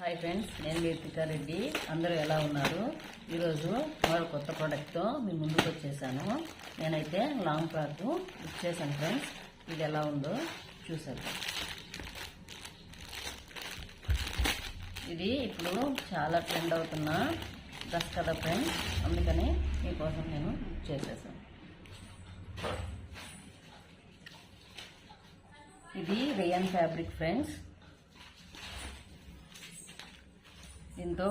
Hi friends, నేను లీతికా రెడ్డి. అందరూ ఎలా ఉన్నారు? ఈరోజు మరో కొత్త ప్రోడక్ట్తో మీ ముందుకు వచ్చేసాను. నేనైతే లాంగ్ ఫ్రాక్ బుక్ చేశాను ఫ్రెండ్స్. ఇది ఎలా ఉందో చూసారు. ఇది ఇప్పుడు చాలా ట్రెండ్ అవుతున్న డ్రెస్ కదా ఫ్రెండ్స్, అందుకని మీకోసం నేను బుక్ చేసేసాను. ఇది రేయన్ ఫ్యాబ్రిక్ ఫ్రెండ్స్. దీంతో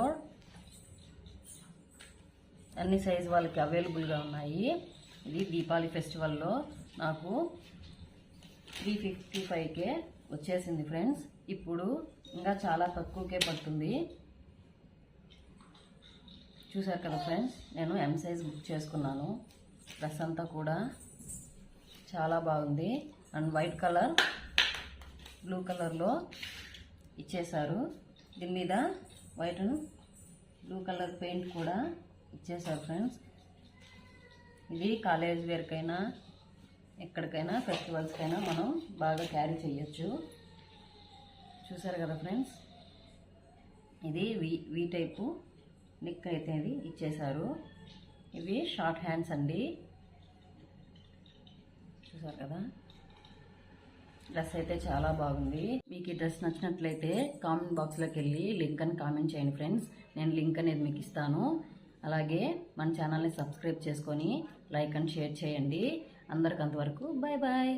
అన్ని సైజు వాళ్ళకి అవైలబుల్గా ఉన్నాయి. ఇది దీపావళి ఫెస్టివల్లో నాకు 355కే వచ్చేసింది ఫ్రెండ్స్. ఇప్పుడు ఇంకా చాలా తక్కువకే పడుతుంది. చూసారు కదా ఫ్రెండ్స్, నేను ఎం సైజ్ బుక్ చేసుకున్నాను. డ్రెస్ అంతా కూడా చాలా బాగుంది. అండ్ వైట్ కలర్, బ్లూ కలర్లో ఇచ్చేశారు. దీని మీద వైట్ బ్లూ కలర్ పెయింట్ కూడా ఇచ్చేసారు ఫ్రెండ్స్. ఇది కాలేజ్ వేర్కైనా ఎక్కడికైనా ఫెస్టివల్స్కైనా మనం బాగా క్యారీ చేయొచ్చు. చూసారు కదా ఫ్రెండ్స్, ఇది వి టైపు నెక్ అయితే ఇది ఇచ్చేసారు. ఇవి షార్ట్ హ్యాండ్స్ అండి. చూసారు కదా, డ్రెస్ అయితే చాలా బాగుంది. మీకు ఈ డ్రెస్ నచ్చినట్లయితే కామెంట్ బాక్స్లోకి వెళ్ళి లింక్ అని కామెంట్ చేయండి ఫ్రెండ్స్. నేను లింక్ అనేది మీకు ఇస్తాను. అలాగే మన ఛానల్ని సబ్స్క్రైబ్ చేసుకొని లైక్ అండ్ షేర్ చేయండి. అందరికి అంతవరకు బాయ్ బాయ్.